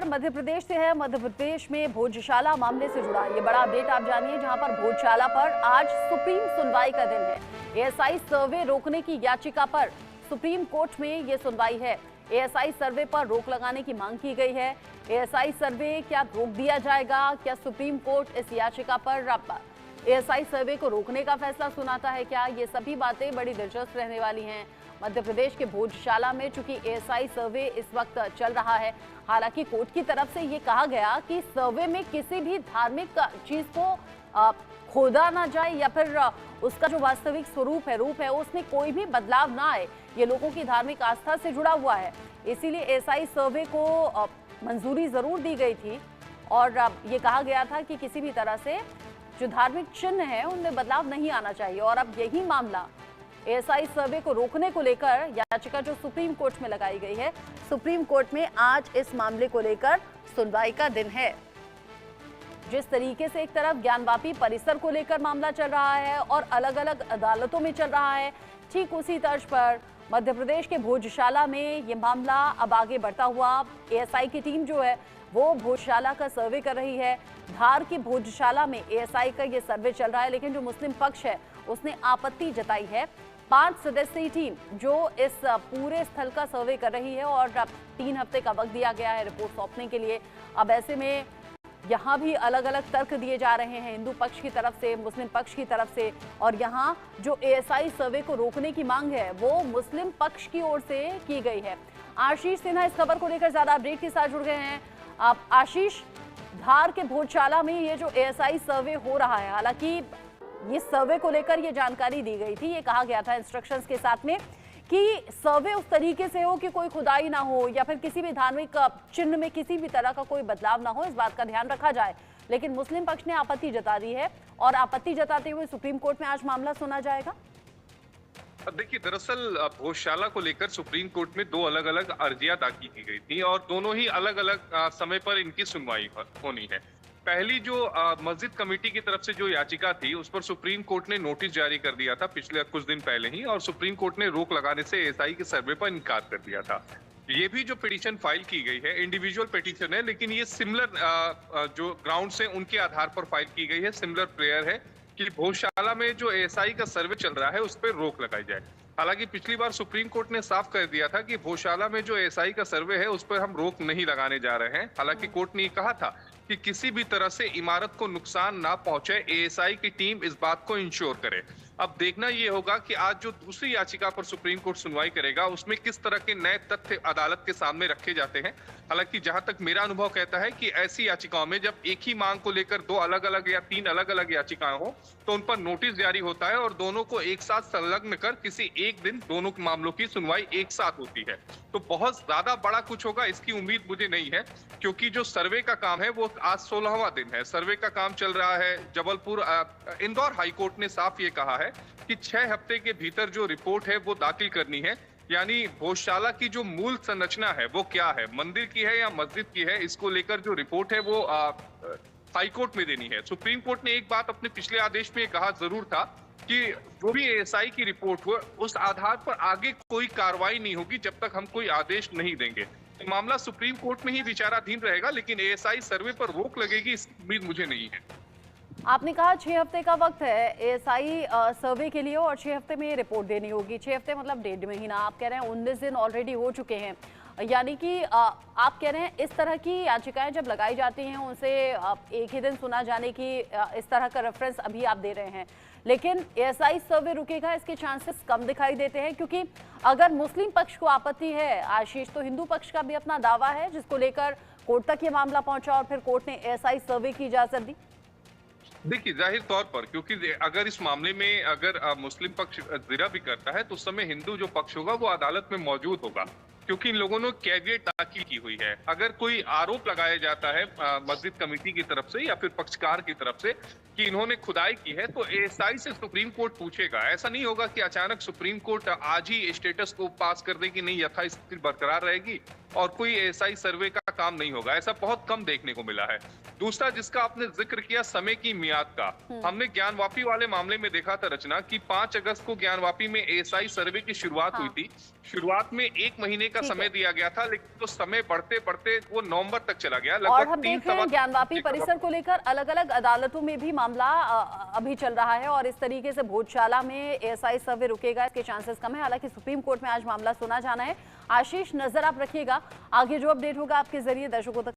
खबर मध्य प्रदेश से है। मध्य प्रदेश में भोजशाला मामले से जुड़ा ये बड़ा अपडेट आप जानिए, जहां पर भोजशाला पर आज सुप्रीम सुनवाई का दिन है। एएसआई सर्वे रोकने की याचिका पर सुप्रीम कोर्ट में ये सुनवाई है। एएसआई सर्वे पर रोक लगाने की मांग की गई है। एएसआई सर्वे क्या रोक दिया जाएगा? क्या सुप्रीम कोर्ट इस याचिका पर एएसआई सर्वे को रोकने का फैसला सुनाता है क्या? ये सभी बातें बड़ी दिलचस्प रहने वाली हैं। मध्य प्रदेश के भोजशाला में चूंकि एएसआई सर्वे इस वक्त चल रहा है, हालांकि कोर्ट की तरफ से ये कहा गया कि सर्वे में किसी भी धार्मिक चीज को खोदा ना जाए या फिर उसका जो वास्तविक स्वरूप है, रूप है, उसमें कोई भी बदलाव ना आए। ये लोगों की धार्मिक आस्था से जुड़ा हुआ है, इसीलिए एएसआई सर्वे को मंजूरी जरूर दी गई थी और ये कहा गया था कि किसी भी तरह से जो धार्मिक चिन्ह है उनमें बदलाव नहीं आना चाहिए। और अब यही मामला एएसआई सर्वे को रोकने को लेकर याचिका जो सुप्रीम कोर्ट में लगाई गई है, सुप्रीम कोर्ट में आज इस मामले को लेकर सुनवाई का दिन है। जिस तरीके से एक तरफ ज्ञानवापी परिसर को लेकर मामला चल रहा है और अलग अलग अदालतों में चल रहा है, ठीक उसी तर्ज पर मध्य प्रदेश के भोजशाला में ये मामला अब आगे बढ़ता हुआ। एएसआई की टीम जो है वो भोजशाला का सर्वे कर रही है। धार की भोजशाला में एएसआई का ये सर्वे चल रहा है, लेकिन जो मुस्लिम पक्ष है उसने आपत्ति जताई है। 5 सदस्यीय टीम जो इस पूरे स्थल का सर्वे कर रही है और 3 हफ्ते का वक्त दिया गया है रिपोर्ट सौंपने के लिए। अब ऐसे में यहाँ भी अलग अलग तर्क दिए जा रहे हैं, हिंदू पक्ष की तरफ से, मुस्लिम पक्ष की तरफ से। और यहाँ जो एएसआई सर्वे को रोकने की मांग है वो मुस्लिम पक्ष की ओर से की गई है। आशीष सिन्हा इस खबर को लेकर ज्यादा अपडेट के साथ जुड़ गए हैं। आप आशीष, धार के भोजशाला में ये जो एएसआई सर्वे हो रहा है, हालांकि ये सर्वे को लेकर ये जानकारी दी गई थी, ये कहा गया था इंस्ट्रक्शंस के साथ में कि सर्वे उस तरीके से हो कि कोई खुदाई ना हो या फिर किसी भी धार्मिक चिन्ह में किसी भी तरह का कोई बदलाव ना हो, इस बात का ध्यान रखा जाए। लेकिन मुस्लिम पक्ष ने आपत्ति जता दी है और आपत्ति जताते हुए सुप्रीम कोर्ट में आज मामला सुना जाएगा। देखिए, दरअसल भोजशाला को लेकर सुप्रीम कोर्ट में 2 अलग अलग अर्जियां दाखिल की गई थी और दोनों ही अलग अलग समय पर इनकी सुनवाई होनी है। पहली जो मस्जिद कमेटी की तरफ से जो याचिका थी उस पर सुप्रीम कोर्ट ने नोटिस जारी कर दिया था पिछले कुछ दिन पहले ही, और सुप्रीम कोर्ट ने रोक लगाने से एएसआई के सर्वे पर इनकार कर दिया था। ये भी जो पिटीशन फाइल की गई है इंडिविजुअल पिटीशन है, लेकिन ये सिमिलर जो ग्राउंड्स हैं उनके आधार पर फाइल की गई है। सिमिलर प्रेयर है कि भोजशाला में जो एएसआई का सर्वे चल रहा है उस पर रोक लगाई जाए। हालांकि पिछली बार सुप्रीम कोर्ट ने साफ कर दिया था कि भोजशाला में जो एएसआई का सर्वे है उस पर हम रोक नहीं लगाने जा रहे हैं। हालांकि कोर्ट ने ये कहा था कि किसी भी तरह से इमारत को नुकसान ना पहुंचे, एएसआई की टीम इस बात को इंश्योर करे। अब देखना ये होगा कि आज जो दूसरी याचिका पर सुप्रीम कोर्ट सुनवाई करेगा उसमें किस तरह के नए तथ्य अदालत के सामने रखे जाते हैं। हालांकि जहां तक मेरा अनुभव कहता है कि ऐसी याचिकाओं में जब एक ही मांग को लेकर 2 अलग अलग या 3 अलग अलग याचिकाएं हो तो उन पर नोटिस जारी होता है और दोनों को एक साथ संलग्न कर किसी एक दिन दोनों मामलों की सुनवाई एक साथ होती है। तो बहुत ज्यादा बड़ा कुछ होगा इसकी उम्मीद मुझे नहीं है, क्योंकि जो सर्वे का काम है वो आज 16वां दिन है। सर्वे का काम चल रहा है। जबलपुर इंदौर हाईकोर्ट ने साफ ये कहा है कि 6 हफ्ते के भीतर जो रिपोर्ट है वो दाखिल करनी है। यानी भोजशाला की जो मूल संरचना है वो क्या है, मंदिर की है या मस्जिद की है, इसको लेकर जो रिपोर्ट है वो हाईकोर्ट में देनी है। सुप्रीम कोर्ट ने एक बात अपने पिछले आदेश में कहा जरूर था कि जो भी एएसआई की रिपोर्ट हो उस आधार पर आगे कोई कार्रवाई नहीं होगी जब तक हम कोई आदेश नहीं देंगे। मामला सुप्रीम कोर्ट में ही विचाराधीन रहेगा, लेकिन एएसआई सर्वे पर रोक लगेगी इसकी उम्मीद मुझे नहीं है। आपने कहा 6 हफ्ते का वक्त है एएसआई सर्वे के लिए और 6 हफ्ते में रिपोर्ट देनी होगी। 6 हफ्ते मतलब 1.5 महीना, आप कह रहे हैं 19 दिन ऑलरेडी हो चुके हैं। यानी कि आप कह रहे हैं इस तरह की याचिकाएं जब लगाई जाती हैं उनसे एक ही दिन सुना जाने की इस तरह का रेफरेंस अभी आप दे रहे हैं, लेकिन एएसआई सर्वे रुकेगा इसके चांसेस कम दिखाई देते हैं, क्योंकि अगर मुस्लिम पक्ष को आपत्ति है आशीष, तो हिंदू पक्ष का भी अपना दावा है जिसको लेकर कोर्ट तक ये मामला पहुंचा और फिर कोर्ट ने एएसआई सर्वे की इजाजत दी। देखिए, जाहिर तौर पर क्योंकि अगर इस मामले में अगर मुस्लिम पक्ष जिरा भी करता है तो उस समय हिंदू जो पक्ष होगा वो अदालत में मौजूद होगा, क्योंकि इन लोगों ने कैविएट दाखिल की हुई है। अगर कोई आरोप लगाया जाता है मस्जिद कमेटी की तरफ से या फिर पक्षकार की तरफ से कि इन्होंने खुदाई की है तो एएसआई से सुप्रीम कोर्ट पूछेगा। ऐसा नहीं होगा कि अचानक सुप्रीम कोर्ट आज ही स्टेटस को पास कर दे कि नहीं यथास्थिति बरकरार रहेगी और कोई एएसआई सर्वे का काम नहीं होगा। ऐसा बहुत कम देखने को मिला है। दूसरा, जिसका आपने जिक्र किया समय की मियाद का, हमने ज्ञानवापी वाले मामले में देखा था रचना कि 5 अगस्त को ज्ञानवापी में एएसआई सर्वे की शुरुआत हुई थी। शुरुआत में 1 महीने का समय दिया गया था, लेकिन तो समय बढ़ते बढ़ते वो नवंबर तक चला गया। और लगभग हम 3 देख रहे हैं ज्ञानवापी परिसर को लेकर अलग अलग अदालतों में भी मामला अभी चल रहा है और इस तरीके से भोजशाला में एएसआई सर्वे रुकेगा इसके चांसेस कम है। हालांकि सुप्रीम कोर्ट में आज मामला सुना जाना है। आशीष, नजर आप रखिएगा, आगे जो अपडेट होगा आपके जरिए दर्शकों तक